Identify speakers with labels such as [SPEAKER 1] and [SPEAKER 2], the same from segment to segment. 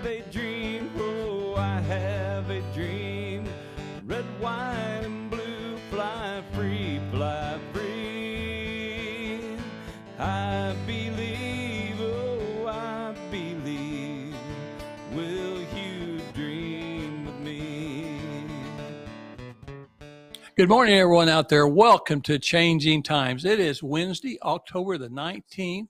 [SPEAKER 1] a dream, oh, I have a dream. Red, white, and blue, fly free, fly free. I believe, oh, I believe. Will you dream with me?
[SPEAKER 2] Good morning, everyone out there. Welcome to Changing Times. It is Wednesday, October the 19th,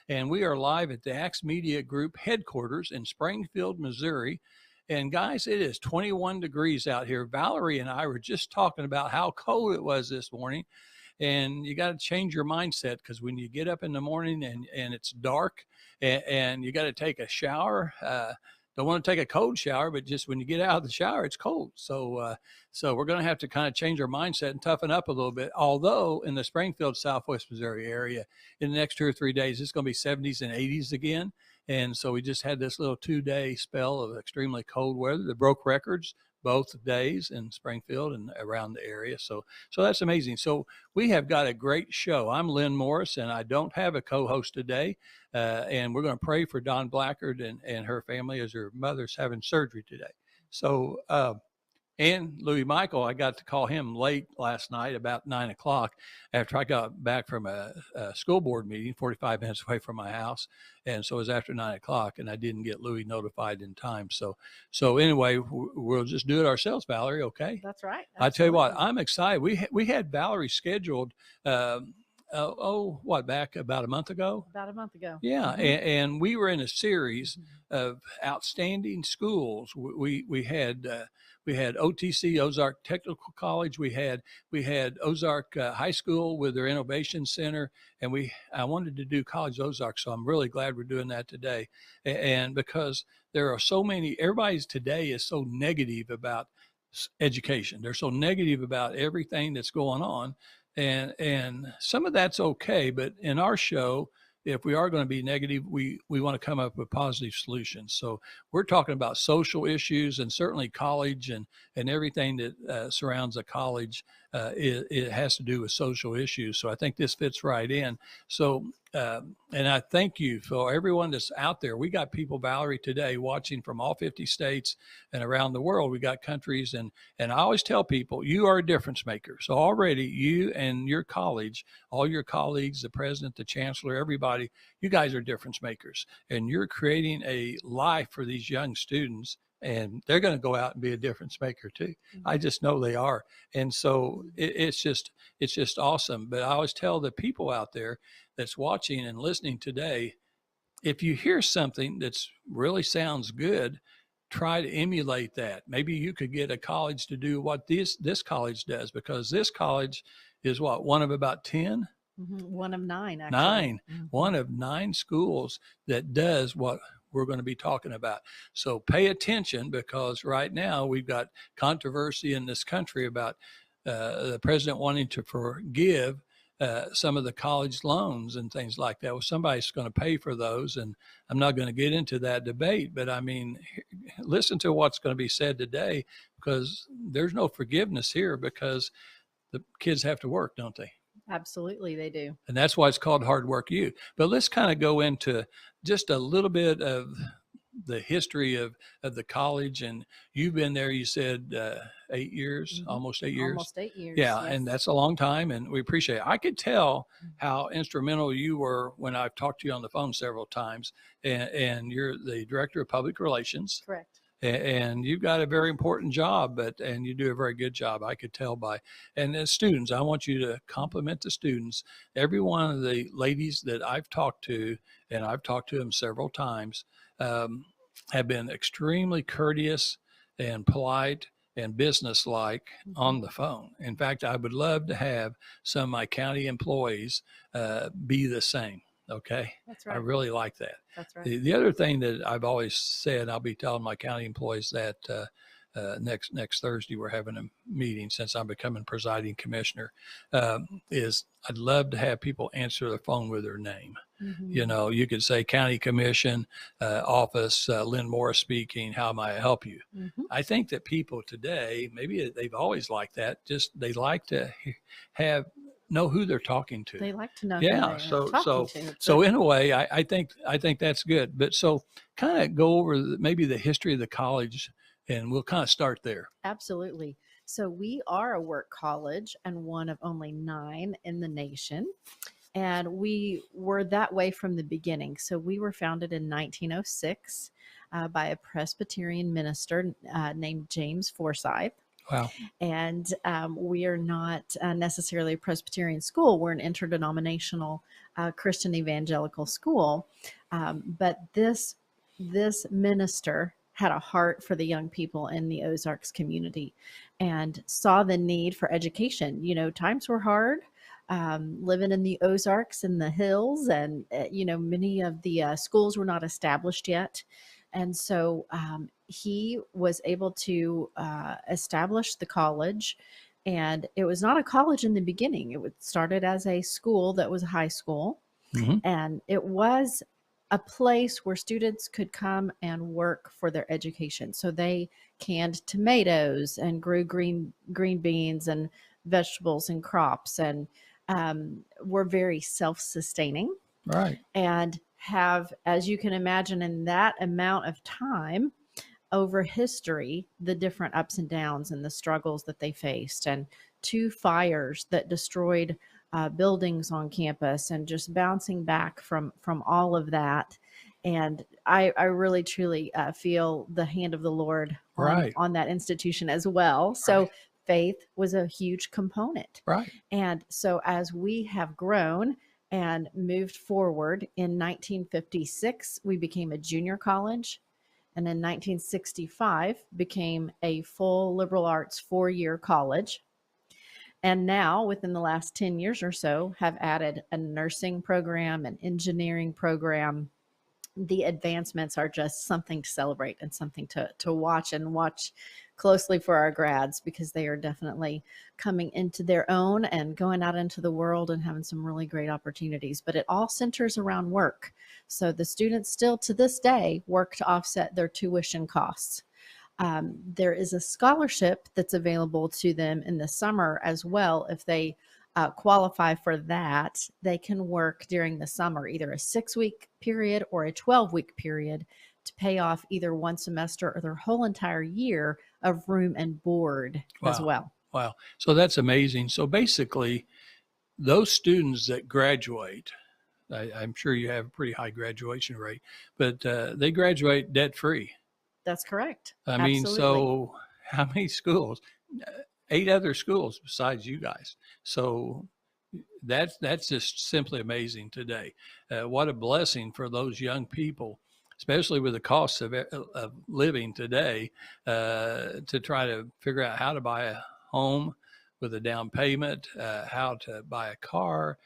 [SPEAKER 2] and we are live at the Axe Media Group headquarters in Springfield, Missouri. And guys, it is 21 degrees out here. Valerie and I were just talking about how cold it was this morning. And you got to change your mindset, because when you get up in the morning and it's dark and you got to take a shower, don't want to take a cold shower, but just when you get out of the shower, it's cold. So we're going to have to kind of change our mindset and toughen up a little bit. Although in the Springfield, Southwest Missouri area, in the next 2 or 3 days, it's going to be 70s and 80s again. And so we just had this little 2-day spell of extremely cold weather that broke records both days in Springfield and around the area. So that's amazing. So we have got a great show. I'm Lynn Morris, and I don't have a co-host today. And we're going to pray for Don Blackard and her family as her mother's having surgery today. So, and Louis Michael, I got to call him late last night, about 9 o'clock, after I got back from a school board meeting 45 minutes away from my house. And so it was after 9 o'clock, and I didn't get Louis notified in time. So anyway, we'll just do it ourselves, Valerie, okay?
[SPEAKER 3] That's right. Absolutely.
[SPEAKER 2] I tell you what, I'm excited. We had Valerie scheduled, back about a month ago?
[SPEAKER 3] About a month ago.
[SPEAKER 2] Yeah,
[SPEAKER 3] Mm-hmm.
[SPEAKER 2] and we were in a series of outstanding schools. We had OTC, Ozark Technical College. We had Ozark High School with their Innovation Center, and I wanted to do College Ozark, so I'm really glad we're doing that today. And because there are so many, everybody's today is so negative about education. They're so negative about everything that's going on, and some of that's okay, but in our show, if we are going to be negative, we want to come up with positive solutions. So we're talking about social issues, and certainly college and everything that surrounds a college. It has to do with social issues. So I think this fits right in. So, and I thank you for everyone that's out there. We got people, Valerie, today watching from all 50 states and around the world. We got countries, and I always tell people, you are a difference maker. So already you and your college, all your colleagues, the president, the chancellor, everybody, you guys are difference makers, and you're creating a life for these young students, and they're going to go out and be a difference maker too. Mm-hmm. I just know they are. And so it's just awesome. But I always tell the people out there that's watching and listening today, if you hear something that's really sounds good, try to emulate that. Maybe you could get a college to do what this college does, because this college is one of about 10?
[SPEAKER 3] Mm-hmm. One of 9, actually.
[SPEAKER 2] 9.
[SPEAKER 3] Mm-hmm.
[SPEAKER 2] One of 9 schools that does what we're going to be talking about. So pay attention, because right now we've got controversy in this country about the president wanting to forgive some of the college loans and things like that. Well, somebody's going to pay for those, and I'm not going to get into that debate, but I mean, listen to what's going to be said today, because there's no forgiveness here, because the kids have to work, don't they?
[SPEAKER 3] Absolutely, they do.
[SPEAKER 2] And that's why it's called Hard Work U. But let's kind of go into just a little bit of the history of the college. And you've been there, you said 8 years,
[SPEAKER 3] Mm-hmm.
[SPEAKER 2] Almost 8 years.
[SPEAKER 3] Almost 8 years.
[SPEAKER 2] Yeah,
[SPEAKER 3] yes.
[SPEAKER 2] and that's a long time, and we appreciate it. I could tell how instrumental you were when I've talked to you on the phone several times. And you're the Director of Public Relations.
[SPEAKER 3] Correct.
[SPEAKER 2] And you've got a very important job, and you do a very good job, I could tell by. And as students, I want you to compliment the students. Every one of the ladies that I've talked to, and I've talked to them several times, have been extremely courteous and polite and businesslike on the phone. In fact, I would love to have some of my county employees be the same. Okay.
[SPEAKER 3] That's right.
[SPEAKER 2] I really like that.
[SPEAKER 3] That's right.
[SPEAKER 2] The other thing that I've always said, I'll be telling my county employees that next Thursday we're having a meeting, since I'm becoming presiding commissioner, is I'd love to have people answer the phone with their name. Mm-hmm. You know, you could say County Commission office, Lynn Morris speaking, how may I help you? Mm-hmm. I think that people today, maybe they've always liked that, just they like to have know who they're talking to.
[SPEAKER 3] They like to know who
[SPEAKER 2] Yeah.
[SPEAKER 3] they
[SPEAKER 2] So
[SPEAKER 3] are talking to.
[SPEAKER 2] so in a way, I think that's good. But so kind of go over maybe the history of the college, and we'll kind of start there.
[SPEAKER 3] Absolutely. So we are a work college and one of only 9 in the nation. And we were that way from the beginning. So we were founded in 1906 by a Presbyterian minister named James Forsyth.
[SPEAKER 2] Wow.
[SPEAKER 3] And we are not necessarily a Presbyterian school. We're an interdenominational Christian evangelical school. But this minister had a heart for the young people in the Ozarks community and saw the need for education. You know, times were hard. Living in the Ozarks in the hills, and many of the schools were not established yet. And so he was able to establish the college. And it was not a college in the beginning. It started as a school that was a high school.
[SPEAKER 2] Mhm.
[SPEAKER 3] And it was a place where students could come and work for their education. So they canned tomatoes and grew green beans and vegetables and crops, and were very self-sustaining.
[SPEAKER 2] Right.
[SPEAKER 3] And have, as you can imagine, in that amount of time over history, the different ups and downs and the struggles that they faced, and 2 fires that destroyed buildings on campus, and just bouncing back from all of that. And I really truly feel the hand of the Lord
[SPEAKER 2] Right.
[SPEAKER 3] on that institution as well. So
[SPEAKER 2] Right.
[SPEAKER 3] faith was a huge component.
[SPEAKER 2] Right.
[SPEAKER 3] And so as we have grown and moved forward, in 1956, we became a junior college. And in 1965, became a full liberal arts 4-year college. And now, within the last 10 years or so, have added a nursing program, an engineering program. The advancements are just something to celebrate and something to watch, and watch closely for our grads, because they are definitely coming into their own and going out into the world and having some really great opportunities. But it all centers around work. So the students still to this day work to offset their tuition costs. There is a scholarship that's available to them in the summer as well. If they qualify for that, they can work during the summer, either a 6-week period or a 12-week period, to pay off either one semester or their whole entire year of room and board as
[SPEAKER 2] Wow.
[SPEAKER 3] well.
[SPEAKER 2] Wow. So that's amazing. So basically, those students that graduate, I'm sure you have a pretty high graduation rate, but they graduate debt free.
[SPEAKER 3] That's correct.
[SPEAKER 2] I mean,
[SPEAKER 3] Absolutely.
[SPEAKER 2] so how many schools? 8 other schools besides you guys. So that's just simply amazing today. What a blessing for those young people, especially with the costs of living today, to try to figure out how to buy a home with a down payment, how to buy a car,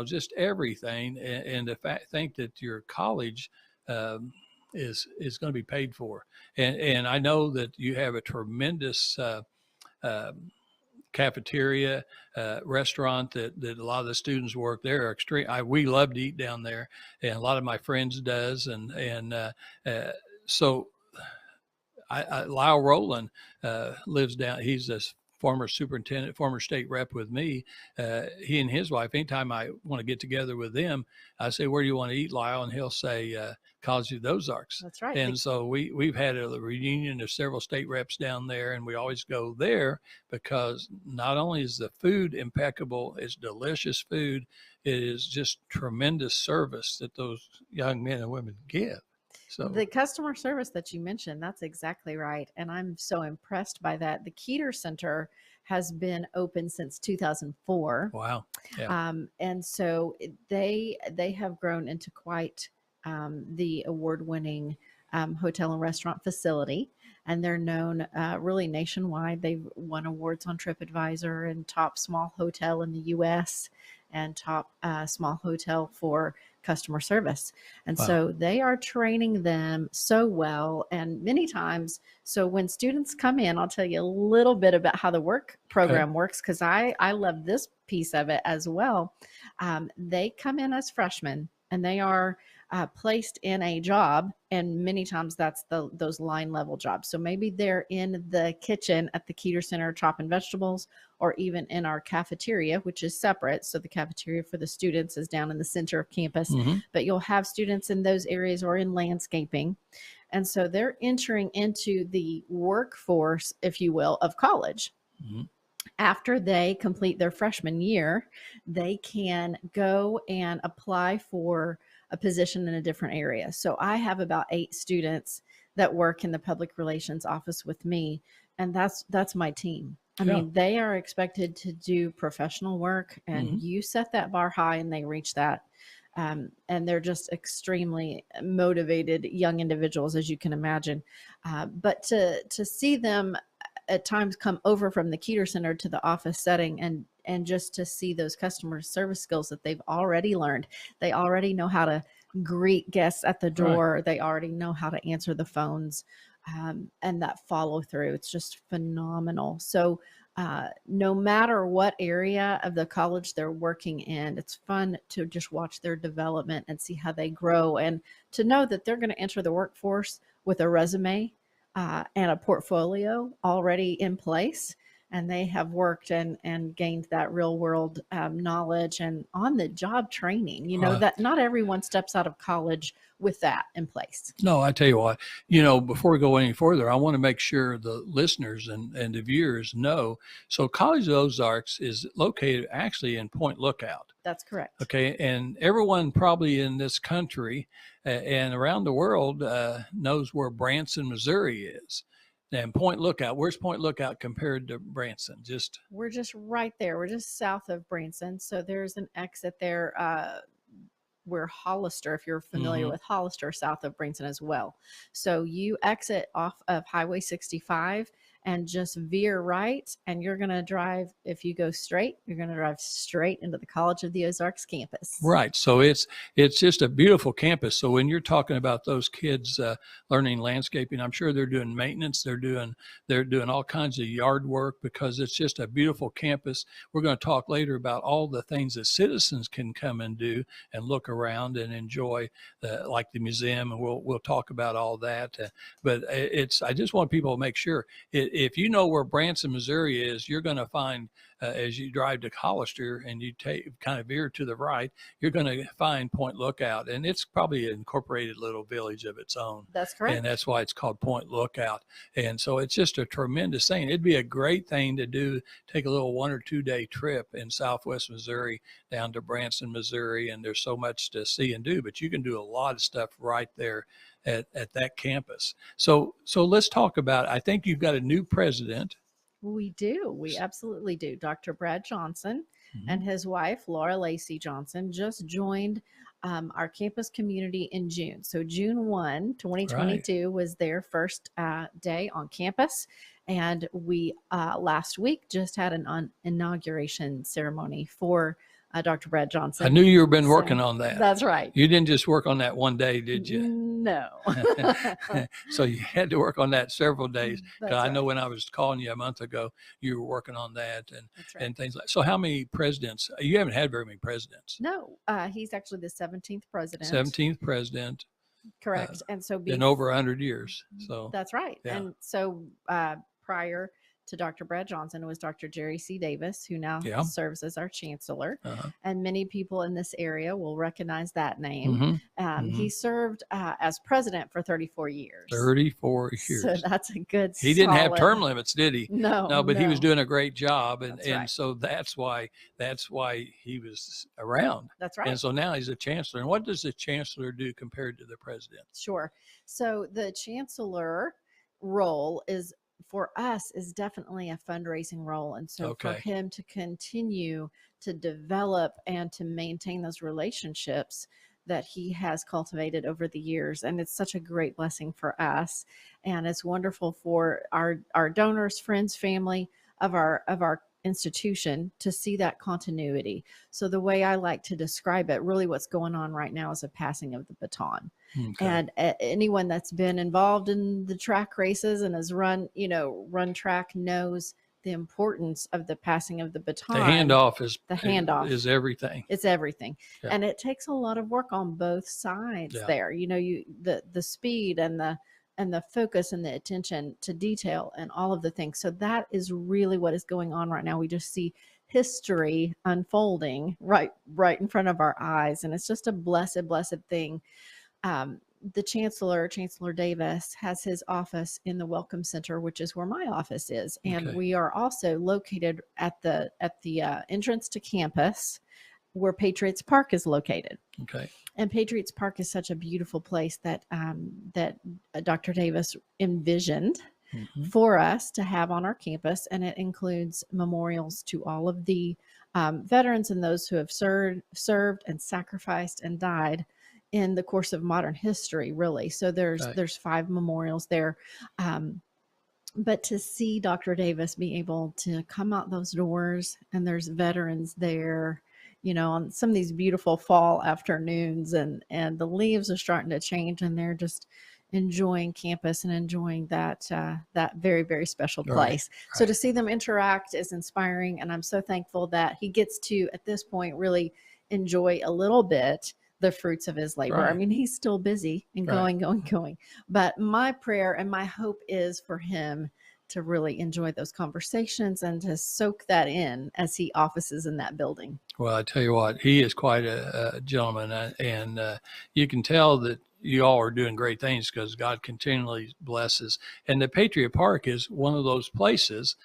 [SPEAKER 2] just everything. And to think that your college is going to be paid for. And I know that you have a tremendous cafeteria, restaurant that a lot of the students work there are extreme. We love to eat down there, and a lot of my friends does. And so Lyle Rowland lives down. He's this former superintendent, former state rep with me. He and his wife, anytime I want to get together with them, I say, "Where do you want to eat, Lyle?" And he'll say, College of the Ozarks.
[SPEAKER 3] That's right.
[SPEAKER 2] And so we've had a reunion of several state reps down there, and we always go there because not only is the food impeccable, it's delicious food, it is just tremendous service that those young men and women give. So
[SPEAKER 3] the customer service that you mentioned, that's exactly right. And I'm so impressed by that. The Keeter Center has been open since 2004.
[SPEAKER 2] wow. Yeah.
[SPEAKER 3] And so they have grown into quite the award-winning hotel and restaurant facility. And they're known really nationwide. They've won awards on TripAdvisor and top small hotel in the U.S. and top small hotel for customer service. And
[SPEAKER 2] Wow.
[SPEAKER 3] so they are training them so well. And many times, so when students come in, I'll tell you a little bit about how the work program works, because I love this piece of it as well. They come in as freshmen, and they are placed in a job, and many times that's those line level jobs. So maybe they're in the kitchen at the Keeter Center chopping vegetables, or even in our cafeteria, which is separate. So the cafeteria for the students is down in the center of campus,
[SPEAKER 2] Mm-hmm.
[SPEAKER 3] but you'll have students in those areas or in landscaping. And so they're entering into the workforce, if you will, of college.
[SPEAKER 2] Mm-hmm.
[SPEAKER 3] After they complete their freshman year, they can go and apply for a position in a different area. So I have about 8 students that work in the public relations office with me, and that's my team. I
[SPEAKER 2] Yeah.
[SPEAKER 3] mean, they are expected to do professional work, and
[SPEAKER 2] Mhm.
[SPEAKER 3] you set that bar high and they reach that. And they're just extremely motivated young individuals, as you can imagine. But to see them at times come over from the Keeter Center to the office setting, and just to see those customer service skills that they've already learned. They already know how to greet guests at the door. They already know how to answer the phones, and that follow through. It's just phenomenal. So no matter what area of the college they're working in, it's fun to just watch their development and see how they grow, and to know that they're going to enter the workforce with a resume and a portfolio already in place. And they have worked and gained that real world knowledge and on the job training. You know,
[SPEAKER 2] Right.
[SPEAKER 3] that not everyone steps out of college with that in place.
[SPEAKER 2] No, I tell you what, before we go any further, I want to make sure the listeners and the viewers know. So College of Ozarks is located actually in Point Lookout.
[SPEAKER 3] That's correct.
[SPEAKER 2] Okay. And everyone probably in this country and around the world knows where Branson, Missouri is. And Point Lookout, where's Point Lookout compared to Branson?
[SPEAKER 3] We're just right there. We're just south of Branson. So there's an exit there where Hollister, if you're familiar
[SPEAKER 2] Mhm.
[SPEAKER 3] with Hollister, south of Branson as well. So you exit off of Highway 65 and just veer right, and you're going to drive. If you go straight, you're going to drive straight into the College of the Ozarks campus.
[SPEAKER 2] Right. So it's just a beautiful campus. So when you're talking about those kids learning landscaping, I'm sure they're doing maintenance. They're doing all kinds of yard work, because it's just a beautiful campus. We're going to talk later about all the things that citizens can come and do and look around and enjoy, like the museum, and we'll talk about all that. But I just want people to make sure, if you know where Branson, Missouri is, you're going to find, as you drive to Hollister and you kind of veer to the right, you're going to find Point Lookout, and it's probably an incorporated little village of its own.
[SPEAKER 3] That's correct.
[SPEAKER 2] And that's why it's called Point Lookout. And so it's just a tremendous thing. It'd be a great thing to do, take a little 1 or 2 day trip in Southwest Missouri down to Branson, Missouri. And there's so much to see and do, but you can do a lot of stuff right there at that campus. So let's talk about, I think you've got a new president.
[SPEAKER 3] We do. We absolutely do. Dr. Brad Johnson and his wife, Laura Lacey Johnson, just joined our campus community in June. So June 1, 2022 was their first day on campus. And we last week just had an inauguration ceremony for Dr. Brad Johnson.
[SPEAKER 2] I knew you had been working on that.
[SPEAKER 3] That's right.
[SPEAKER 2] You didn't just work on that one day, did you?
[SPEAKER 3] No.
[SPEAKER 2] So you had to work on that several days.
[SPEAKER 3] That's
[SPEAKER 2] I know
[SPEAKER 3] right.
[SPEAKER 2] when I was calling you a month ago, you were working on that
[SPEAKER 3] That's right.
[SPEAKER 2] and things like. So how many presidents? You haven't had very many presidents.
[SPEAKER 3] No, he's actually the 17th president.
[SPEAKER 2] 17th president
[SPEAKER 3] Correct. And so
[SPEAKER 2] in over 100 years. So
[SPEAKER 3] that's right.
[SPEAKER 2] yeah.
[SPEAKER 3] And so prior to Dr. Brad Johnson was Dr. Jerry C. Davis, who now
[SPEAKER 2] Yeah.
[SPEAKER 3] serves as our chancellor.
[SPEAKER 2] Uh-huh.
[SPEAKER 3] And many people in this area will recognize that name.
[SPEAKER 2] Mhm.
[SPEAKER 3] He served as president for 34 years.
[SPEAKER 2] 34 years.
[SPEAKER 3] So that's a good
[SPEAKER 2] He didn't have
[SPEAKER 3] solid-
[SPEAKER 2] term limits, did he?
[SPEAKER 3] No,
[SPEAKER 2] But he was doing a great job, and,
[SPEAKER 3] That's
[SPEAKER 2] and
[SPEAKER 3] right.
[SPEAKER 2] so that's why he was around.
[SPEAKER 3] That's right.
[SPEAKER 2] And so now he's a chancellor. And what does the chancellor do compared to the president?
[SPEAKER 3] Sure. So the chancellor role is, for us, is definitely a fundraising role. And so for
[SPEAKER 2] Okay.
[SPEAKER 3] him to continue to develop and to maintain those relationships that he has cultivated over the years. And it's such a great blessing for us. And it's wonderful for our donors, friends, family of our institution to see that continuity. So the way I like to describe it, really what's going on right now is a passing of the baton.
[SPEAKER 2] Okay.
[SPEAKER 3] And anyone that's been involved in the track races and has run track knows the importance of the passing of the baton.
[SPEAKER 2] The handoff is
[SPEAKER 3] The handoff
[SPEAKER 2] is everything.
[SPEAKER 3] It's everything.
[SPEAKER 2] Yeah.
[SPEAKER 3] And it takes a lot of work on both sides
[SPEAKER 2] Yeah.
[SPEAKER 3] there. You know, the speed and the focus and the attention to detail and all of the things. So that is really what is going on right now. We just see history unfolding right in front of our eyes, and it's just a blessed thing. The Chancellor Davis has his office in the Welcome Center, which is where my office is, and
[SPEAKER 2] Okay.
[SPEAKER 3] we are also located at the entrance to campus where Patriots Park is located.
[SPEAKER 2] Okay.
[SPEAKER 3] And Patriots Park is such a beautiful place that Dr. Davis envisioned
[SPEAKER 2] Mhm.
[SPEAKER 3] for us to have on our campus, and it includes memorials to all of the veterans and those who have served and sacrificed and died in the course of modern history, really. So
[SPEAKER 2] Right.
[SPEAKER 3] there's 5 memorials there. But to see Dr. Davis be able to come out those doors and there's veterans there, you know, on some of these beautiful fall afternoons, and the leaves are starting to change, and they're just enjoying campus and enjoying that very, very special
[SPEAKER 2] Right,
[SPEAKER 3] place. So
[SPEAKER 2] right.
[SPEAKER 3] to see them interact is inspiring, and I'm so thankful that he gets to, at this point, really enjoy a little bit the fruits of his labor. I
[SPEAKER 2] Right.
[SPEAKER 3] mean, he's still busy and
[SPEAKER 2] Right.
[SPEAKER 3] going. But my prayer and my hope is for him to really enjoy those conversations and to soak that in as he offices in that building.
[SPEAKER 2] Well, I tell you what, he is quite a gentleman, and you can tell that you all are doing great things because God continually blesses. And the Patriot Park is one of those places.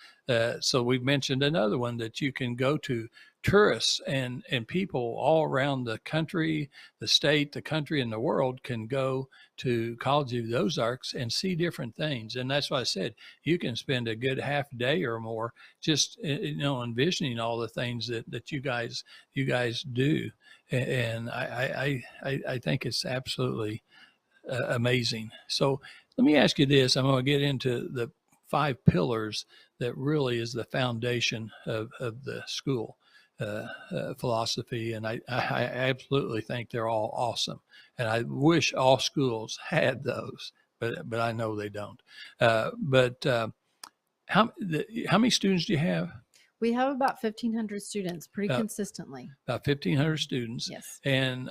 [SPEAKER 2] So we've mentioned another one that you can go to. Tourists and people all around the country, the state, the country, and the world can go to College of the Ozarks and see different things. And that's why I said you can spend a good half day or more just envisioning all the things that you guys do. And I think it's absolutely amazing. So let me ask you this. I'm going to get into the 5 pillars that really is the foundation of the school philosophy. And I absolutely think they're all awesome. And I wish all schools had those, but I know they don't. How many students do you have?
[SPEAKER 3] We have about 1,500 students pretty
[SPEAKER 2] About-
[SPEAKER 3] consistently.
[SPEAKER 2] About 1,500 students.
[SPEAKER 3] Yes.
[SPEAKER 2] And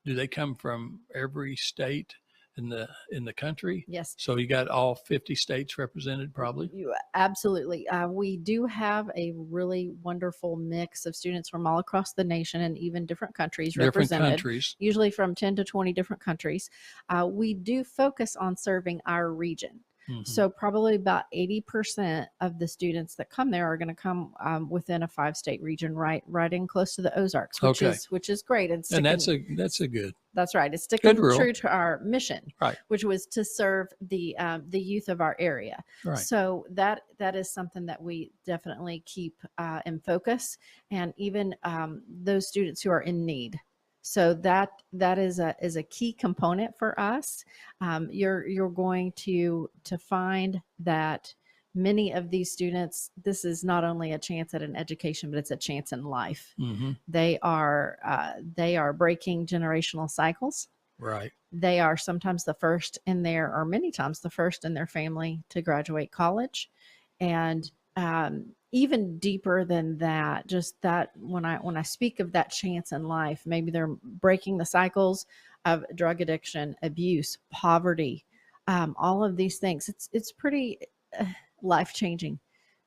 [SPEAKER 2] do they come from every state in the country?
[SPEAKER 3] Yes.
[SPEAKER 2] So you got all 50 states represented probably?
[SPEAKER 3] Absolutely. We do have a really wonderful mix of students from all across the nation and even different countries
[SPEAKER 2] Different
[SPEAKER 3] represented.
[SPEAKER 2] countries.
[SPEAKER 3] Usually from 10 to 20 different countries. We do focus on serving our region.
[SPEAKER 2] Mhm.
[SPEAKER 3] So probably about 80% of the students that come there are going to come within a 5-state region, right in close to the Ozarks, which
[SPEAKER 2] Okay.
[SPEAKER 3] is great.
[SPEAKER 2] And that's a good.
[SPEAKER 3] That's right. It's sticking
[SPEAKER 2] Good rule.
[SPEAKER 3] true to our mission,
[SPEAKER 2] Right.
[SPEAKER 3] which was to serve the youth of our area.
[SPEAKER 2] Right.
[SPEAKER 3] So that is something that we definitely keep in focus, and even those students who are in need. So that is a key component for us. You're going to find that many of these students, this is not only a chance at an education, but it's a chance in life.
[SPEAKER 2] Mm-hmm.
[SPEAKER 3] They are breaking generational cycles.
[SPEAKER 2] Right.
[SPEAKER 3] They are sometimes the first in their, or many times the first in their family to graduate college. And even deeper than that, just that when I speak of that chance in life, maybe they're breaking the cycles of drug addiction, abuse, poverty, all of these things. It's pretty life-changing.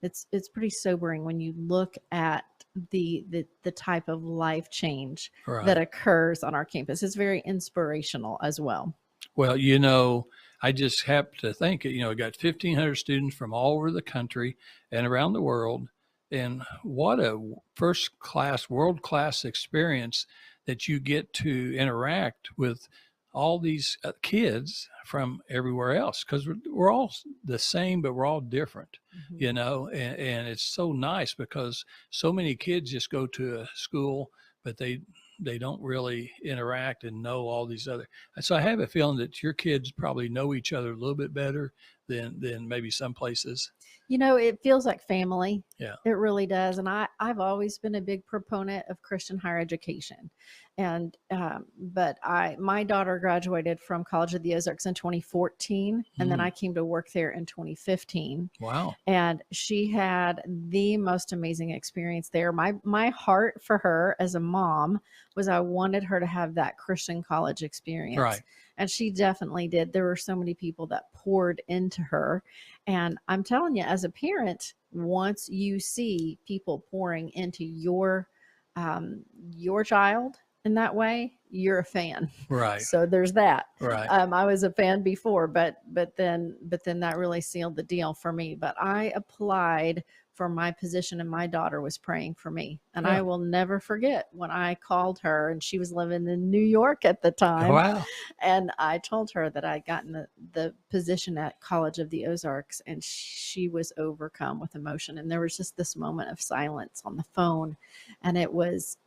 [SPEAKER 3] It's pretty sobering when you look at the type of life change
[SPEAKER 2] Right.
[SPEAKER 3] that occurs on our campus. It's very inspirational as well.
[SPEAKER 2] Well, I just happen to think, we got 1,500 students from all over the country and around the world. And what a world-class experience that you get to interact with all these kids from everywhere else, because we're all the same, but we're all different, and it's so nice because so many kids just go to a school, but they don't really interact and know all these other. So I have a feeling that your kids probably know each other a little bit better than maybe some places.
[SPEAKER 3] You know, it feels like family.
[SPEAKER 2] Yeah.
[SPEAKER 3] It really does. And I've always been a big proponent of Christian higher education. And, but my daughter graduated from College of the Ozarks in 2014. And then I came to work there in 2015.
[SPEAKER 2] Wow.
[SPEAKER 3] And she had the most amazing experience there. My heart for her as a mom was I wanted her to have that Christian college experience.
[SPEAKER 2] Right.
[SPEAKER 3] And she definitely did. There were so many people that poured into her. And I'm telling you, as a parent, once you see people pouring into your child in that way, you're a fan.
[SPEAKER 2] Right.
[SPEAKER 3] So there's that.
[SPEAKER 2] Right.
[SPEAKER 3] I was a fan before, but then that really sealed the deal for me. But I applied for my position, and my daughter was praying for me. And I will never forget when I called her, and she was living in New York at the time.
[SPEAKER 2] Wow.
[SPEAKER 3] And I told her that I'd gotten the position at College of the Ozarks, and she was overcome with emotion. And there was just this moment of silence on the phone. And it was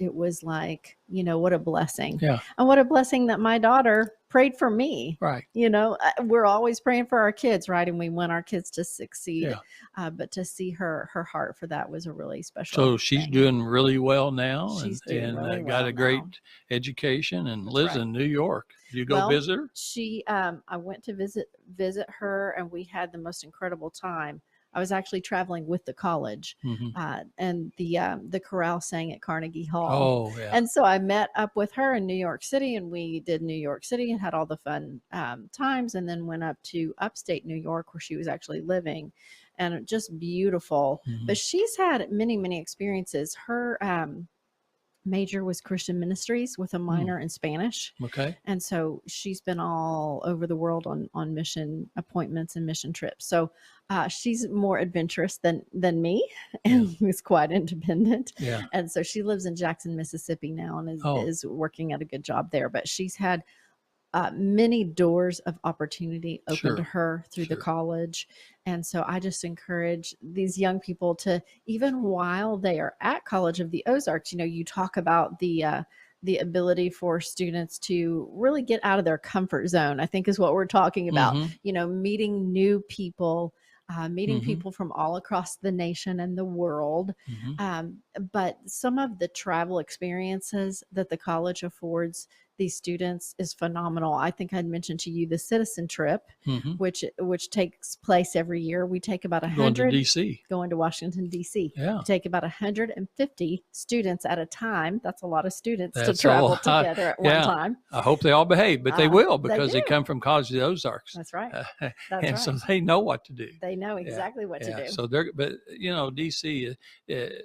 [SPEAKER 3] like, you know, what a blessing.
[SPEAKER 2] Yeah.
[SPEAKER 3] And what a blessing that my daughter prayed for me.
[SPEAKER 2] Right.
[SPEAKER 3] You know, we're always praying for our kids, right? And we want our kids to succeed.
[SPEAKER 2] Yeah.
[SPEAKER 3] But to see her heart for that was a really special
[SPEAKER 2] So she's
[SPEAKER 3] thing.
[SPEAKER 2] doing really well now.
[SPEAKER 3] She's
[SPEAKER 2] and
[SPEAKER 3] doing really
[SPEAKER 2] got
[SPEAKER 3] well
[SPEAKER 2] a great
[SPEAKER 3] now.
[SPEAKER 2] education and
[SPEAKER 3] That's
[SPEAKER 2] lives
[SPEAKER 3] right.
[SPEAKER 2] in New York. Did you go
[SPEAKER 3] Well,
[SPEAKER 2] visit her?
[SPEAKER 3] She, I went to visit her, and we had the most incredible time. I was actually traveling with the college, and the chorale sang at Carnegie Hall.
[SPEAKER 2] Oh, yeah.
[SPEAKER 3] And so I met up with her in New York City, and we did New York City and had all the fun times, and then went up to upstate New York where she was actually living, and just beautiful. But she's had many, many experiences. Her major was Christian ministries with a minor in Spanish.
[SPEAKER 2] Okay.
[SPEAKER 3] And so she's been all over the world on mission appointments and mission trips. So she's more adventurous than me, and was quite independent.
[SPEAKER 2] Yeah.
[SPEAKER 3] And so she lives in Jackson, Mississippi now, and is working at a good job there. But she's had many doors of opportunity open to her through the college. And so I just encourage these young people to, even while they are at College of the Ozarks, you know, you talk about the ability for students to really get out of their comfort zone, I think is what we're talking about, you know, meeting new people, meeting people from all across the nation and the world. But some of the travel experiences that the college affords these students is phenomenal. I think I'd mentioned to you the Citizen Trip, which takes place every year. We take about 100
[SPEAKER 2] going to DC,
[SPEAKER 3] going to Washington, D.C.
[SPEAKER 2] Yeah.
[SPEAKER 3] We take about 150 students at a time. That's a lot of students to travel together at one time.
[SPEAKER 2] I hope they all behave, but they will, because they
[SPEAKER 3] do.
[SPEAKER 2] come from College of the Ozarks.
[SPEAKER 3] That's right.
[SPEAKER 2] That's
[SPEAKER 3] That's
[SPEAKER 2] and
[SPEAKER 3] right.
[SPEAKER 2] so they know what to do.
[SPEAKER 3] They know exactly what to do.
[SPEAKER 2] So but you know, DC,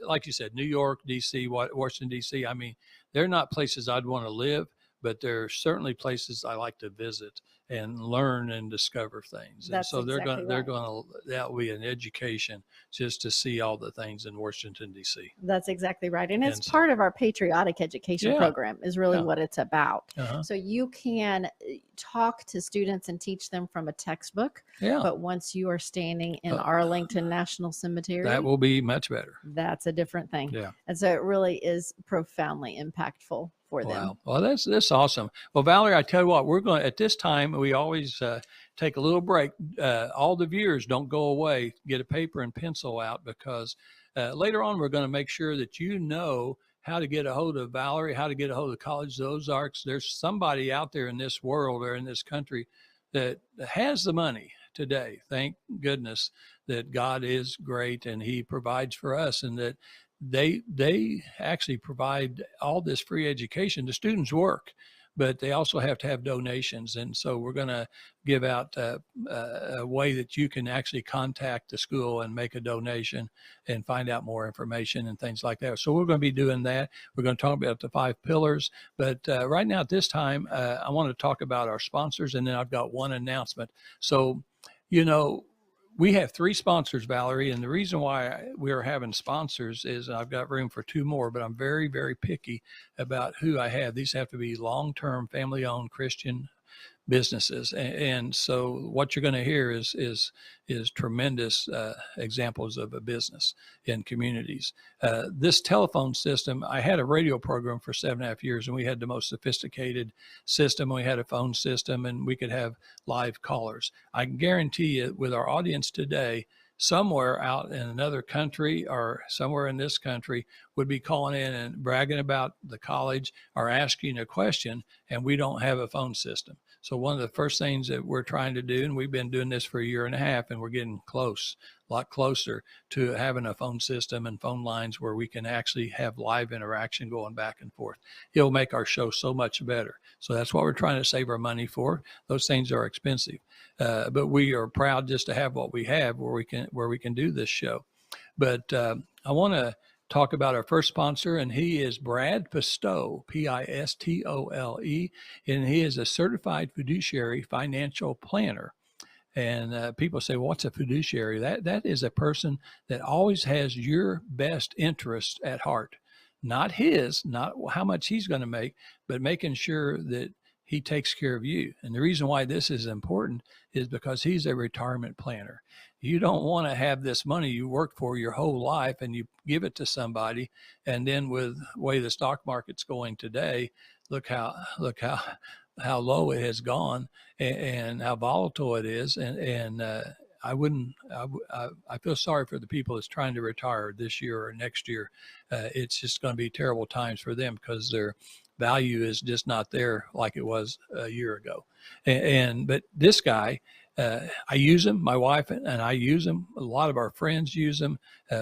[SPEAKER 2] like you said, New York, DC, Washington, DC. I mean, they're not places I'd want to live, but they're certainly places I like to visit and learn and discover things.
[SPEAKER 3] That's
[SPEAKER 2] and so they're
[SPEAKER 3] exactly
[SPEAKER 2] going
[SPEAKER 3] right.
[SPEAKER 2] that will be an education just to see all the things in Washington, D.C.
[SPEAKER 3] That's exactly right. And it's
[SPEAKER 2] And so-
[SPEAKER 3] part of our patriotic education program is really what it's about. So you can talk to students and teach them from a textbook, but once you are standing in Arlington National Cemetery,
[SPEAKER 2] that will be much better.
[SPEAKER 3] that's a different thing.
[SPEAKER 2] Yeah.
[SPEAKER 3] And so it really is profoundly impactful for them.
[SPEAKER 2] Wow. Well, that's awesome. Well, Valerie, I tell you what, we're going to, at this time, we always take a little break. All the viewers, don't go away. Get a paper and pencil out, because later on, we're going to make sure that you know how to get a hold of Valerie, how to get a hold of College of the Ozarks. There's somebody out there in this world or in this country that has the money today. Thank goodness that God is great and he provides for us, and that they actually provide all this free education. The students work, but they also have to have donations. And so we're going to give out a way that you can actually contact the school and make a donation and find out more information and things like that. So we're going to be doing that. We're going to talk about the 5 pillars. But right now at this time, I want to talk about our sponsors, and then I've got one announcement. So, you know, we have 3 sponsors, Valerie, and the reason why we are having sponsors is I've got room for 2 more, but I'm very, very picky about who I have. These have to be long-term, family-owned Christian businesses. And so what you're going to hear is tremendous examples of a business in communities. This telephone system, I had a radio program for 7.5 years, and we had the most sophisticated system. We had a phone system, and we could have live callers. I can guarantee you, with our audience today, somewhere out in another country or somewhere in this country would be calling in and bragging about the college or asking a question, and we don't have a phone system. So one of the first things that we're trying to do, and we've been doing this for 1.5 years, and we're getting close, a lot closer to having a phone system and phone lines where we can actually have live interaction going back and forth. It'll make our show so much better. So that's what we're trying to save our money for. Those things are expensive, but we are proud just to have what we have where we can do this show. But I want to talk about our first sponsor, and he is Brad Pistole, Pistole, and he is a certified fiduciary financial planner. And people say, well, what's a fiduciary? That is a person that always has your best interest at heart, not his, not how much he's going to make, but making sure that he takes care of you. And the reason why this is important is because he's a retirement planner. You don't want to have this money you worked for your whole life and you give it to somebody, and then with the way the stock market's going today, look how low it has gone and how volatile it is. And I feel sorry for the people that's trying to retire this year or next year. It's just going to be terrible times for them because their value is just not there like it was a year ago. But this guy, I use him, my wife and I use him. A lot of our friends use him,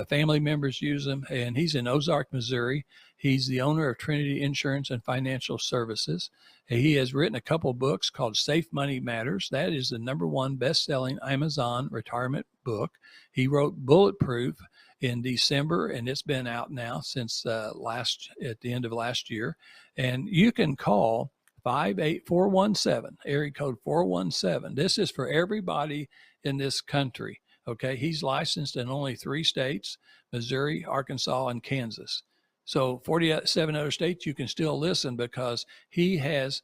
[SPEAKER 2] family members use him, and he's in Ozark, Missouri. He's the owner of Trinity Insurance and Financial Services. He has written a couple books called Safe Money Matters. That is the #1 best-selling Amazon retirement book. He wrote Bulletproof in December, and it's been out now since at the end of last year. And you can call 58417, area code 417. This is for everybody in this country. Okay. He's licensed in only 3 states, Missouri, Arkansas, and Kansas. So 47 other states, you can still listen because he has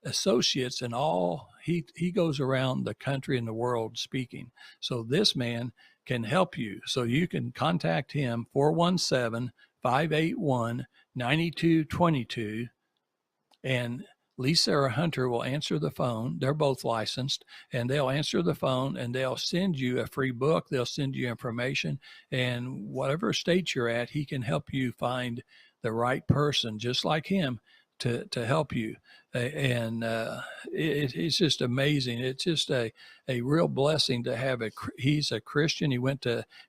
[SPEAKER 2] associates in all, he goes around the country and the world speaking. So this man can help you. So you can contact him, 417-581-9222. And Lisa or Hunter will answer the phone. They're both licensed, and they'll answer the phone, and they'll send you a free book. They'll send you information, and whatever state you're at, he can help you find the right person, just like him, to help you. It's just amazing. It's just a real blessing to have he's a Christian. He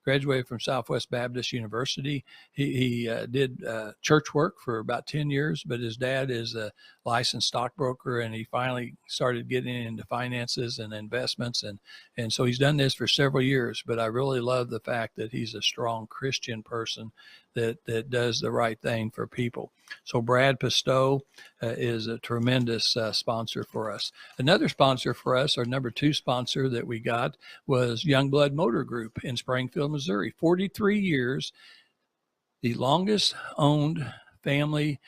[SPEAKER 2] graduated from Southwest Baptist University. He did church work for about 10 years, but his dad is a licensed stockbroker, and he finally started getting into finances and investments. And so he's done this for several years, but I really love the fact that he's a strong Christian person that does the right thing for people. So Brad Pistole is a tremendous sponsor for us. Another sponsor for us, our #2 sponsor that we got, was Youngblood Motor Group in Springfield, Missouri. 43 years, the longest owned family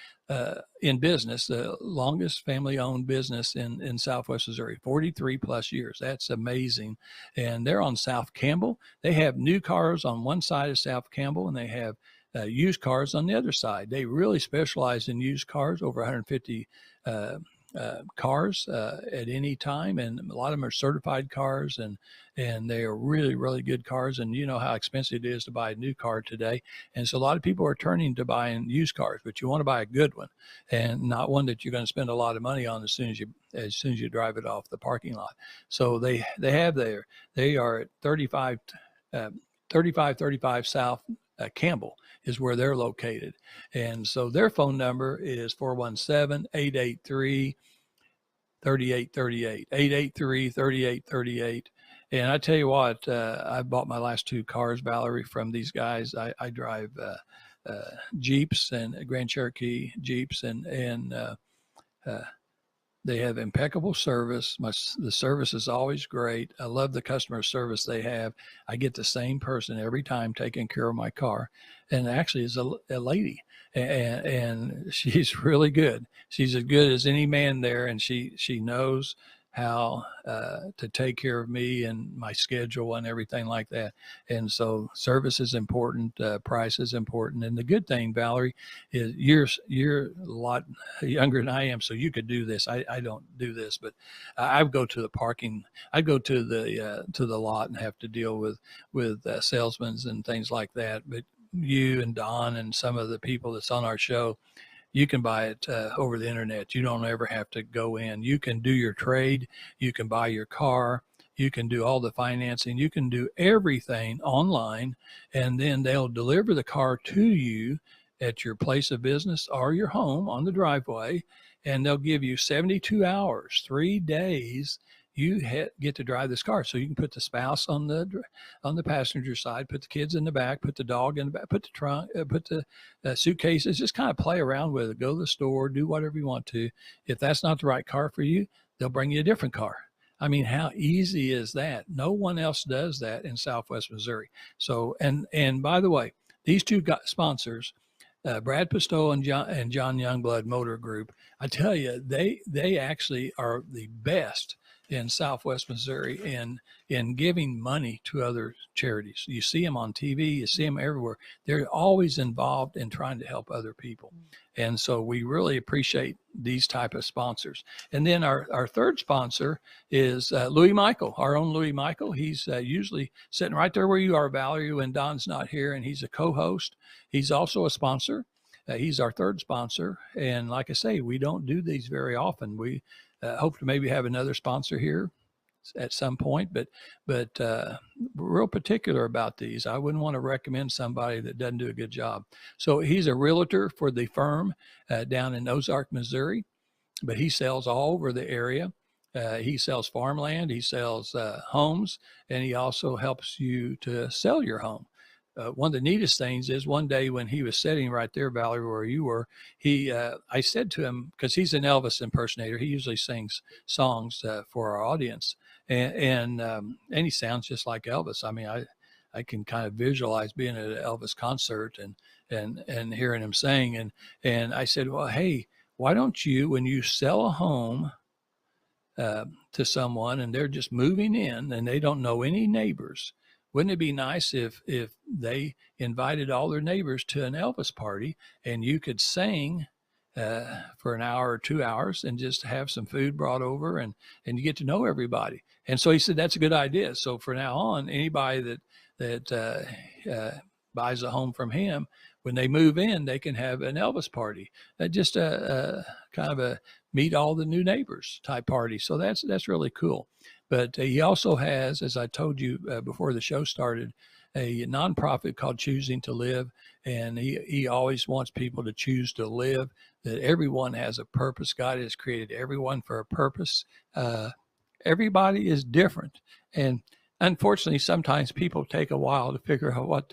[SPEAKER 2] in business, the longest family-owned business in Southwest Missouri, 43 plus years. That's amazing. And they're on South Campbell. They have new cars on one side of South Campbell, and they have used cars on the other side. They really specialize in used cars, over 150 cars at any time, and a lot of them are certified cars, and they are really, really good cars. And you know how expensive it is to buy a new car today, and so a lot of people are turning to buying used cars, but you want to buy a good one and not one that you're going to spend a lot of money on as soon as you drive it off the parking lot. So they are at 3535 South Campbell is where they're located. And so their phone number is 417-883-3838, 883-3838. And I tell you what, I bought my last 2 cars, Valerie, from these guys. I drive Jeeps and Grand Cherokee Jeeps and They have impeccable service. The service is always great. I love the customer service they have. I get the same person every time taking care of my car, and actually is a lady, and she's really good. She's as good as any man there, and she knows how to take care of me and my schedule and everything like that. And so service is important, price is important. And the good thing, Valerie, is you're a lot younger than I am, so you could do this. I don't do this, but I go to the parking. I go to the lot and have to deal with salesmen and things like that. But you and Don and some of the people that's on our show, you can buy it over the internet. You don't ever have to go in. You can do your trade. You can buy your car. You can do all the financing. You can do everything online, and then they'll deliver the car to you at your place of business or your home on the driveway, and they'll give you 72 hours, 3 days. You get to drive this car, so you can put the spouse on the passenger side, put the kids in the back, put the dog in the back, put the trunk, put the suitcases. Just kind of play around with it. Go to the store, do whatever you want to. If that's not the right car for you, they'll bring you a different car. I mean, how easy is that? No one else does that in Southwest Missouri. So, and by the way, these two sponsors, Brad Pistow and John Youngblood Motor Group, I tell you, they actually are the best in Southwest Missouri in giving money to other charities. You see them on TV, you see them everywhere. They're always involved in trying to help other people. And so we really appreciate these type of sponsors. And then our third sponsor is Louis Michael, our own Louis Michael. He's usually sitting right there where you are, Valerie, when Don's not here, and he's a co-host. He's also a sponsor. He's our third sponsor. And like I say, we don't do these very often. We hope to maybe have another sponsor here at some point, but we're real particular about these. I wouldn't want to recommend somebody that doesn't do a good job. So he's a realtor for the firm down in Ozark, Missouri, but he sells all over the area. He sells farmland, he sells homes, and he also helps you to sell your home. One of the neatest things is one day when he was sitting right there, Valerie, where you were, I said to him, because he's an Elvis impersonator, he usually sings songs for our audience, and he sounds just like Elvis. I mean, I can kind of visualize being at an Elvis concert and hearing him sing, and I said, well, hey, why don't you, when you sell a home to someone and they're just moving in and they don't know any neighbors, wouldn't it be nice if they invited all their neighbors to an Elvis party and you could sing for an hour or 2 hours and just have some food brought over and you get to know everybody? And so he said, that's a good idea. So from now on, anybody that buys a home from him, when they move in, they can have an Elvis party, just a kind of a meet all the new neighbors type party. So that's really cool. But he also has, as I told you before the show started, a nonprofit called Choosing to Live. And he always wants people to choose to live, that everyone has a purpose. God has created everyone for a purpose. Everybody is different. And unfortunately, sometimes people take a while to figure out what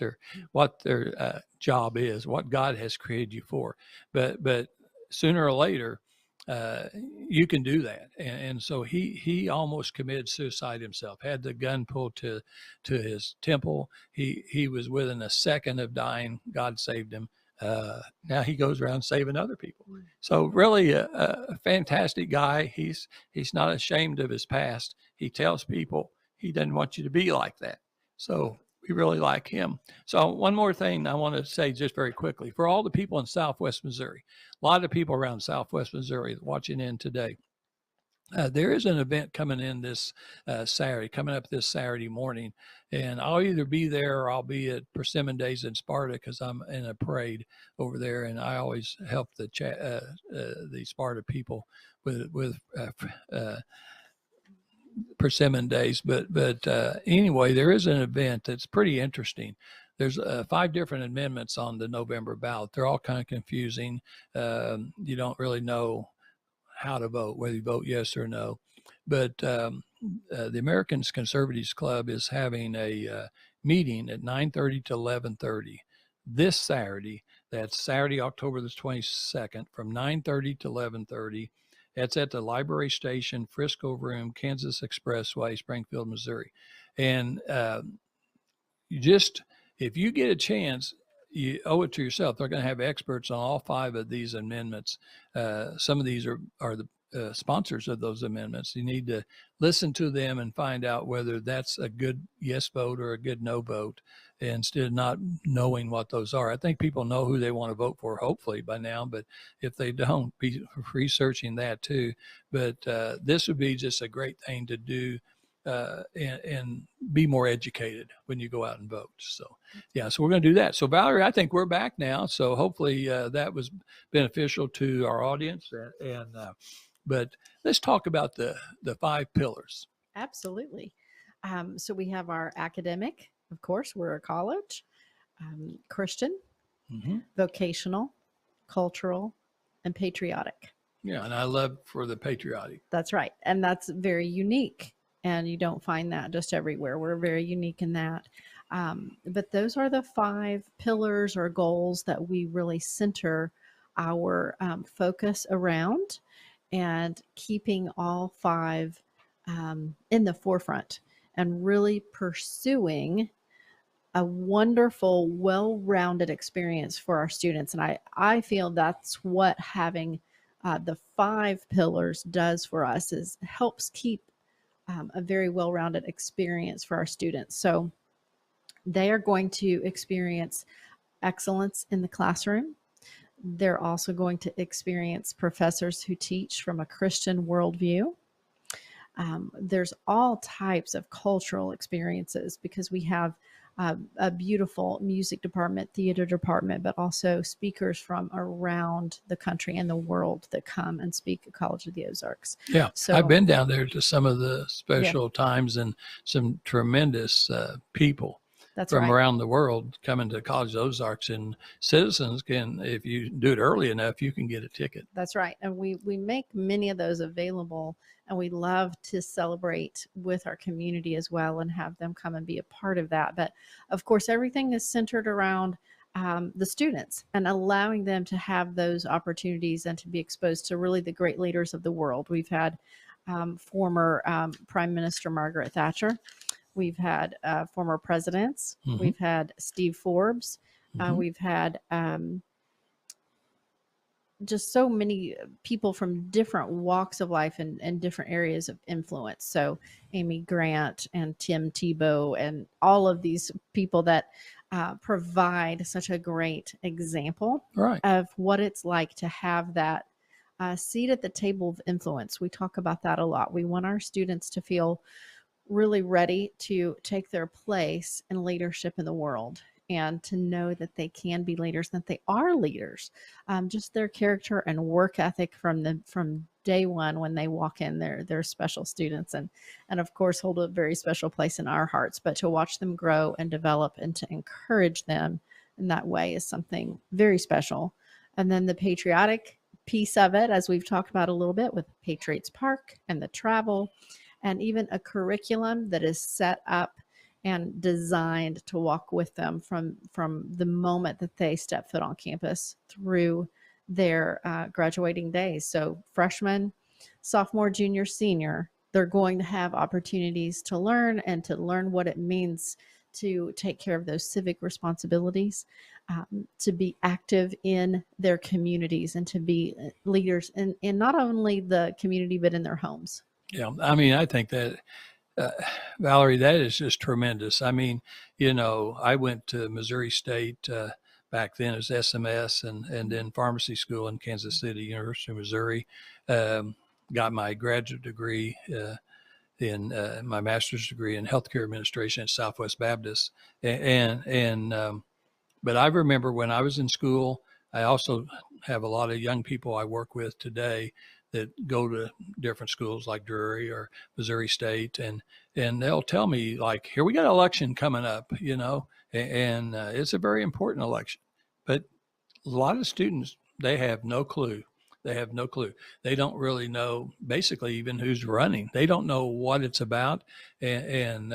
[SPEAKER 2] their job is, what God has created you for. But sooner or later, you can do that. And so he almost committed suicide himself, had the gun pulled to his temple. He was within a second of dying. God saved him. Now he goes around saving other people. So really a fantastic guy. He's not ashamed of his past. He tells people he doesn't want you to be like that. So we really like him. So one more thing I want to say just very quickly. For all the people in Southwest Missouri, a lot of people around Southwest Missouri watching in today, there is an event coming in this coming up this Saturday morning. And I'll either be there or I'll be at Persimmon Days in Sparta because I'm in a parade over there. And I always help the Sparta people with Persimmon Days, but anyway, there is an event that's pretty interesting. There's 5 different amendments on the November ballot. They're all kind of confusing. You don't really know how to vote, whether you vote yes or no. But the American Conservatives Club is having a meeting at 9:30 to 11:30 this Saturday. That's Saturday, October the 22nd, from 9:30 to 11:30. It's at the Library Station, Frisco Room, Kansas Expressway, Springfield, Missouri. And you just, if you get a chance, you owe it to yourself. They're going to have experts on all 5 of these amendments. Some of these are the sponsors of those amendments. You need to listen to them and find out whether that's a good yes vote or a good no vote, instead of not knowing what those are. I think people know who they want to vote for, hopefully by now, but if they don't, be researching that too. But this would be just a great thing to do, and be more educated when you go out and vote. So, yeah, so we're going to do that. So, Valerie, I think we're back now. So hopefully that was beneficial to our audience. But let's talk about the 5 pillars.
[SPEAKER 3] Absolutely. So we have our academic, of course, we're a college, Christian, vocational, cultural, and patriotic.
[SPEAKER 2] Yeah, and I love for the patriotic.
[SPEAKER 3] That's right. And that's very unique. And you don't find that just everywhere. We're very unique in that. But those are the 5 pillars or goals that we really center our focus around, and keeping all 5 in the forefront and really pursuing a wonderful, well-rounded experience for our students. And I feel that's what having the 5 pillars does for us, is helps keep a very well-rounded experience for our students. So they are going to experience excellence in the classroom. They're also going to experience professors who teach from a Christian worldview. There's all types of cultural experiences, because we have a beautiful music department, theater department, but also speakers from around the country and the world that come and speak at College of the Ozarks.
[SPEAKER 2] Yeah,
[SPEAKER 3] so
[SPEAKER 2] I've been down there to some of the special times, and some tremendous people
[SPEAKER 3] that's
[SPEAKER 2] from
[SPEAKER 3] right.
[SPEAKER 2] around the world coming to College of Ozarks, and citizens can, if you do it early enough, you can get a ticket.
[SPEAKER 3] That's right. And we make many of those available, and we love to celebrate with our community as well and have them come and be a part of that. But of course, everything is centered around the students and allowing them to have those opportunities and to be exposed to really the great leaders of the world. We've had former Prime Minister Margaret Thatcher. We've had former presidents. We've had Steve Forbes. We've had just so many people from different walks of life and different areas of influence. So Amy Grant and Tim Tebow and all of these people that provide such a great example of what it's like to have that seat at the table of influence. We talk about that a lot. We want our students to feel really ready to take their place in leadership in the world, and to know that they can be leaders, that they are leaders. Just their character and work ethic from day one when they walk in, they're special students, and of course hold a very special place in our hearts. But to watch them grow and develop and to encourage them in that way is something very special. And then the patriotic piece of it, as we've talked about a little bit with Patriots Park and the travel, and even a curriculum that is set up and designed to walk with them from the moment that they step foot on campus through their graduating days. So freshman, sophomore, junior, senior, they're going to have opportunities to learn and to learn what it means to take care of those civic responsibilities, to be active in their communities, and to be leaders in not only the community, but in their homes.
[SPEAKER 2] Yeah, I mean, I think that, Valerie, that is just tremendous. I mean, you know, I went to Missouri State back then as SMS, and then pharmacy school in Kansas City, University of Missouri. Got my graduate degree in my master's degree in healthcare administration at Southwest Baptist. But I remember when I was in school, I also have a lot of young people I work with today that go to different schools like Drury or Missouri State, and they'll tell me, like, here, we got an election coming up, you know, and it's a very important election. But a lot of students, they have no clue. They have no clue. They don't really know, basically, even who's running. They don't know what it's about, and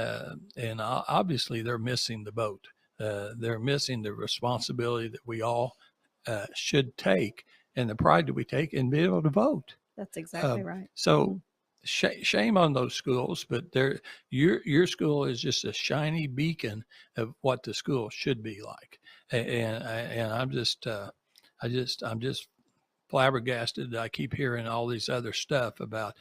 [SPEAKER 2] obviously they're missing the boat. They're missing the responsibility that we all should take, and the pride that we take in being able to vote.
[SPEAKER 3] That's exactly right.
[SPEAKER 2] So shame on those schools, but your school is just a shiny beacon of what the school should be like. And I'm just flabbergasted that I keep hearing all these other stuff about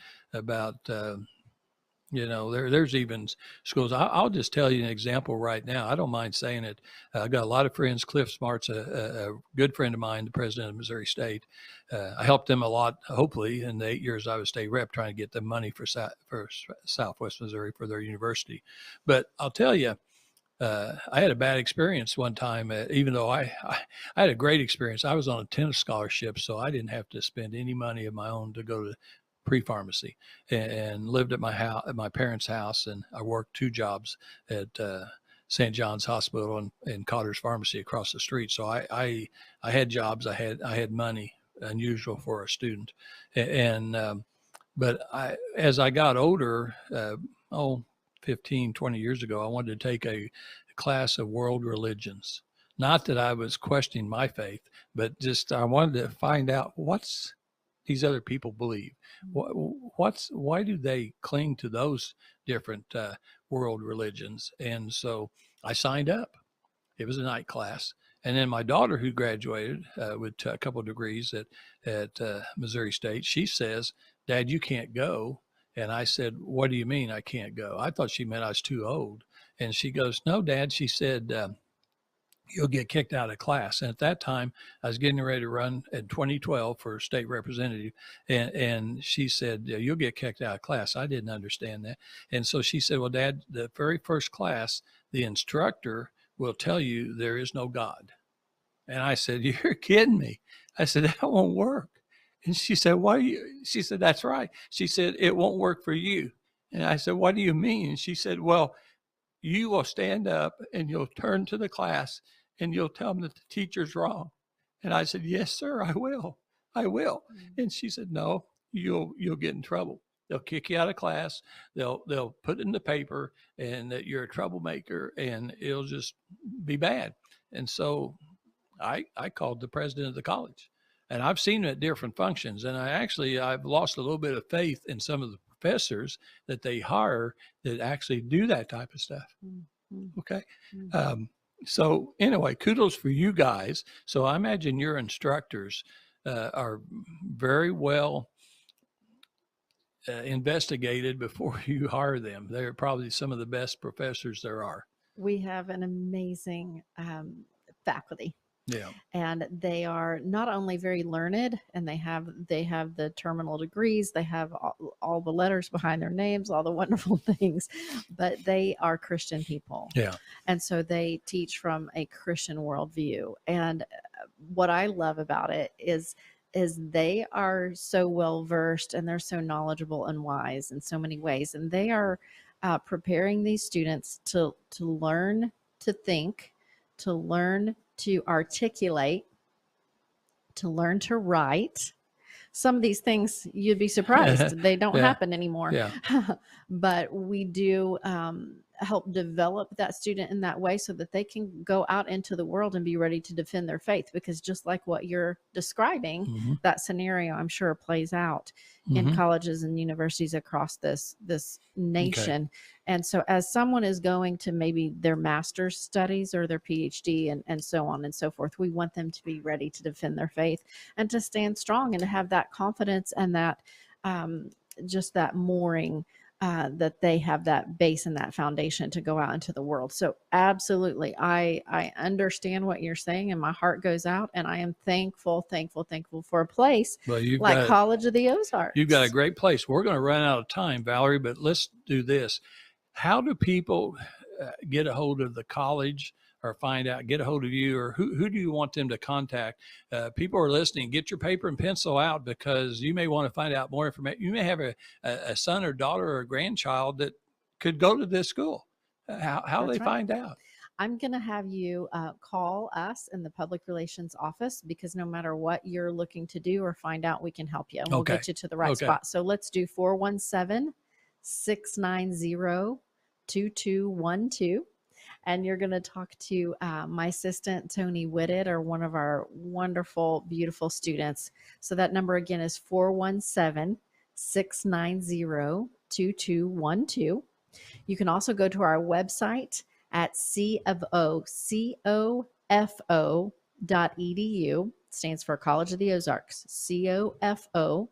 [SPEAKER 2] there's even schools. I'll just tell you an example right now. I don't mind saying it. I've got a lot of friends. Cliff Smart's a good friend of mine, the president of Missouri State. I helped them a lot, hopefully, in the 8 years I was state rep, trying to get them money for Southwest Missouri for their university. But I'll tell you, I had a bad experience one time, even though I had a great experience. I was on a tennis scholarship, so I didn't have to spend any money of my own to go to pre-pharmacy, and lived at my house, at my parents' house. And I worked 2 jobs at St. John's Hospital and Cotter's Pharmacy across the street. So I had jobs. I had money, unusual for a student. But as I got older, 15, 20 years ago, I wanted to take a class of world religions. Not that I was questioning my faith, but just I wanted to find out what's these other people believe. Why do they cling to those different world religions? And so I signed up. It was a night class. And then my daughter, who graduated with a couple of degrees at Missouri State, she says, "Dad, you can't go." And I said, "What do you mean I can't go?" I thought she meant I was too old. And she goes, "No, Dad," she said, "you'll get kicked out of class." And at that time, I was getting ready to run in 2012 for state representative. And she said, "You'll get kicked out of class." I didn't understand that. And so she said, "Well, Dad, the very first class, the instructor will tell you there is no God." And I said, "You're kidding me." I said, "That won't work." And she said, she said, "That's right." She said, "It won't work for you." And I said, "What do you mean?" And she said, "Well, you will stand up and you'll turn to the class and you'll tell them that the teacher's wrong." And I said, "Yes, sir, I will. I will." And she said, "No, you'll get in trouble. They'll kick you out of class. They'll put in the paper and that you're a troublemaker, and it'll just be bad." And so I called the president of the college, and I've seen it at different functions. And I've lost a little bit of faith in some of the professors that they hire that actually do that type of stuff. Okay. So anyway, kudos for you guys. So I imagine your instructors are very well investigated before you hire them. They're probably some of the best professors there are.
[SPEAKER 3] We have an amazing faculty.
[SPEAKER 2] Yeah.
[SPEAKER 3] And they are not only very learned, and they have the terminal degrees, they have all the letters behind their names, all the wonderful things, but they are Christian people.
[SPEAKER 2] Yeah.
[SPEAKER 3] And so they teach from a Christian worldview. And what I love about it is they are so well versed, and they're so knowledgeable and wise in so many ways. And they are preparing these students to learn to think, to learn to articulate, to learn to write. Some of these things you'd be surprised they don't happen anymore.
[SPEAKER 2] Yeah.
[SPEAKER 3] But we do help develop that student in that way so that they can go out into the world and be ready to defend their faith. Because just like what you're describing, that scenario I'm sure plays out in colleges and universities across this nation. Okay. And so as someone is going to maybe their master's studies or their PhD and so on and so forth, we want them to be ready to defend their faith and to stand strong and to have that confidence and that just that mooring, that they have that base and that foundation to go out into the world. So absolutely, I understand what you're saying, and my heart goes out, and I am thankful for a place like College of the Ozarks.
[SPEAKER 2] You've got a great place. We're going to run out of time, Valerie, but let's do this. How do people get a hold of the college or get a hold of you, or who do you want them to contact? People are listening. Get your paper and pencil out, because you may want to find out more information. You may have a son or daughter or a grandchild that could go to this school. How do they find out?
[SPEAKER 3] I'm going to have you call us in the public relations office, because no matter what you're looking to do or find out, we can help you. We'll get you to the right spot. So let's do 417-690-2212. and you're going to talk to my assistant, Tony Whitted, or one of our wonderful, beautiful students. So that number again is 417-690-2212. You can also go to our website at cofo.edu. Stands for College of the Ozarks, cofo.edu.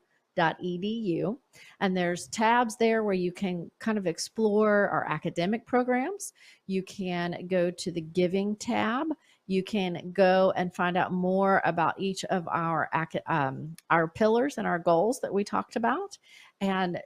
[SPEAKER 3] And there's tabs there where you can kind of explore our academic programs. You can go to the giving tab. You can go and find out more about each of our pillars and our goals that we talked about. And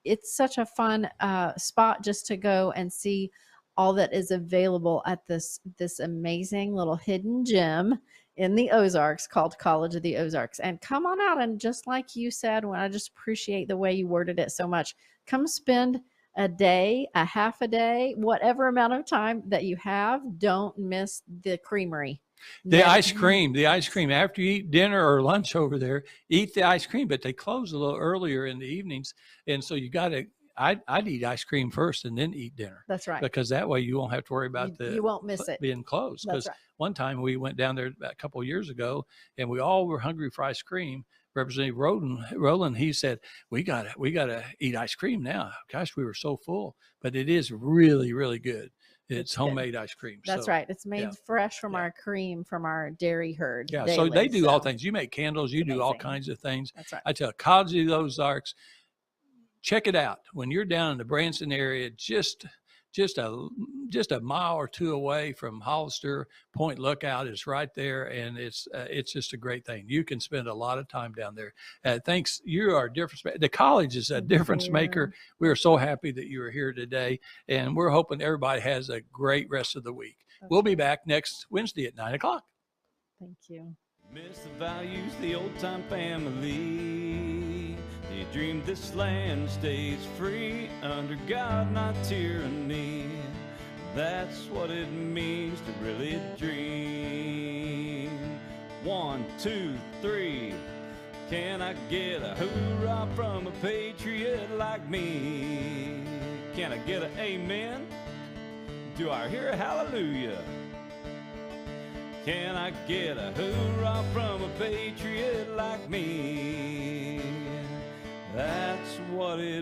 [SPEAKER 3] it's such a fun spot just to go and see all that is available at this amazing little hidden gem in the Ozarks called College of the Ozarks. And come on out, and just like you said, when I just appreciate the way you worded it so much, come spend a day, a half a day, whatever amount of time that you have. Don't miss the creamery.
[SPEAKER 2] The ice cream after you eat dinner or lunch over there, eat the ice cream, but they close a little earlier in the evenings. And so you got to, I'd eat ice cream first and then eat dinner.
[SPEAKER 3] That's right.
[SPEAKER 2] Because that way you won't have to worry about
[SPEAKER 3] you won't miss it
[SPEAKER 2] being closed.
[SPEAKER 3] That's
[SPEAKER 2] Because
[SPEAKER 3] right.
[SPEAKER 2] one time we went down there a couple of years ago and we all were hungry for ice cream. Representative Roland, he said, we gotta eat ice cream now. Gosh, we were so full, but it is really, really good. It's homemade ice cream.
[SPEAKER 3] That's right. It's made fresh from our cream, from our dairy herd.
[SPEAKER 2] Yeah.
[SPEAKER 3] Daily,
[SPEAKER 2] so they do all things. You make candles, you do all kinds of things.
[SPEAKER 3] That's right.
[SPEAKER 2] I tell College of the Ozarks, check it out. When you're down in the Branson area, just a mile or two away from Hollister, Point Lookout is right there, and it's just a great thing. You can spend a lot of time down there. Thanks, you are a difference. The college is a difference maker. We are so happy that you are here today, and we're hoping everybody has a great rest of the week. We'll be back next Wednesday at 9:00.
[SPEAKER 3] Thank you.
[SPEAKER 1] Miss the values, the old-time family. They dreamed this land stays free under God, not tyranny. That's what it means to really dream. 1, 2, 3. Can I get a hoorah from a patriot like me? Can I get an amen? Do I hear a hallelujah? Can I get a hoorah from a patriot like me? That's what it